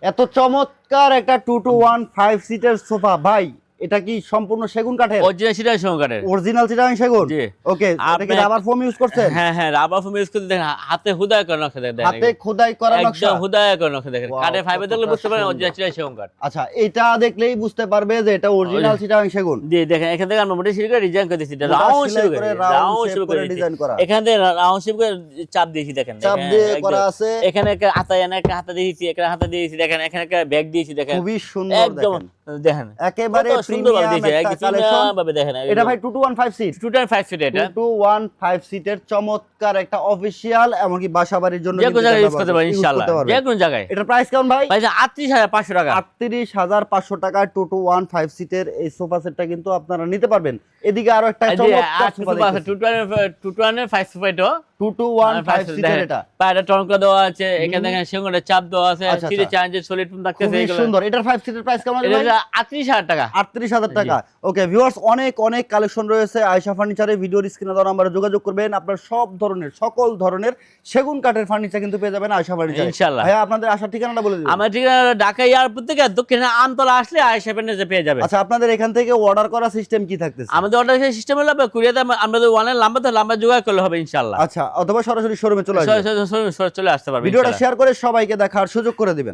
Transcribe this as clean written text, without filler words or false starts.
এত চমৎকার একটা 2 to 1 5 সিটের সোফা ভাই, এটা কি সম্পূর্ণ সেগুন কাঠের? অরিজিনাল চিটাগাং সেগুন কাঠের। অরিজিনাল চিটাগাং সেগুন। জি। ওকে, এটা কি রাবার ফোম ইউজ করছেন? হ্যাঁ হ্যাঁ, রাবার ফোম ইউজ করে দেখেন, হাতে খোদাই করা নকশা দেখেন, হাতে খোদাই করা নকশা, একদম খোদাই করা নকশা দেখেন। Wow, কাঠে ফাইবার দেখলে কতটা বুঝতে পারেন সুন্দর। অরিজিনাল চিটাগাং সেগুন কাঠ। আচ্ছা, এটা দেখলেই বুঝতে পারবে যে এটা অরিজিনাল চিটাগাং সেগুন। জি দেখেন, এখান থেকে আমরা মোটা শিল করে ডিজাইন করে দিয়েছি, মোটা রাউন্ড সেলাই শেপ করে, করে, round রাউন্ড shape শেপ করে করে ডিজাইন করা। এখান থেকে রাউন্ড শেপ করে চাপ দিয়েছি দেখেন, চাপ দেখেন, দিয়ে একদম। করা আছে। এখানে একটা হাতায় এনে একটা হাতা দিয়েছি, একটা হাতা দিয়েছি দেখেন, এখানে একটা ব্যাগ দিয়েছি দেখেন, খুবই সুন্দর একদম দেখেন, দেখেন একেবারে কত সুন্দর ভাবে প্রিমিয়াম দিয়েছে, একটা একদম কালেকশন। প্রিমিয়াম ভাবে দেখেন। এটা ভাই 2 to 1 5 সিট, 2.5 ফিট এটা, 2 to 1 5 সিটের চমৎকার একটা অফিশিয়াল, এমনকি বাসাবাড়ির জন্য যে কোনো কিন্তু জায়গায় এটা ইউজ করতে পারেন use ইনশাআল্লাহ, করতে পারবেন। যে কোনো জায়গায়। এটার প্রাইস কেমন ভাই? ভাই 38,500 টাকা। 38,500 টাকায় 2 to 1 5 সিটের এই সোফা সেটটা কিন্তু আপনারা নিতে পারবেন। এদিকে আরো একটা এই যে চমৎকার সোফা দেখতেছি। 2.5 ফিট 2 to 1 5 সিটের এটা পায়রা টনকা দেওয়া আছে, এখানে দেখেন সেগুনের চাপ দেওয়া আছে, আচ্ছা, সিটে আচ্ছা। চার্জের সলিড থাকতেছে, খুবই এগুলো সুন্দর। এটার 5 সিটের প্রাইস কেমন আছে ভাই? এটা 38,000 টাকা। 38,000 টাকা। ওকে ভিউয়ার্স, অনেক অনেক কালেকশন রয়েছে আয়েশা ফার্নিচারে। ভিডিওর স্ক্রিনে দেওয়া নম্বরে যোগাযোগ করবেন, আপনার সব ধরনের সকল ধরনের সেগুন কাঠের ফার্নিচার কিন্তু পেয়ে যাবেন আয়েশা ফার্নিচারে। ইনশাআল্লাহ। ভাইয়া আপনাদের আসার ঠিকানাটা বলে দিন। আমার ঠিকানা ঢাকা এয়ারপোর্ট থেকে দক্ষিণে আমতলা আসলে আয়েশা ফার্নিচারে পেয়ে যাবেন। আচ্ছা, আপনাদের এখান থেকে অর্ডার করা সিস্টেম কি থাকতেছে? আমাদের অর্ডার সিস্টেম হলো কুরিয়াতে আমাদের ওয়ানের লাম্বা যোগাযোগ করলে হবে ইনশাআল্লাহ, আচ্ছা, অথবা সরাসরি শোরুমে চলে আসবেন। চলে আসতে পারবে ভিডিওটা ইনশাআল্লাহ। শেয়ার করে সবাইকে দেখার সুযোগ করে দিবেন।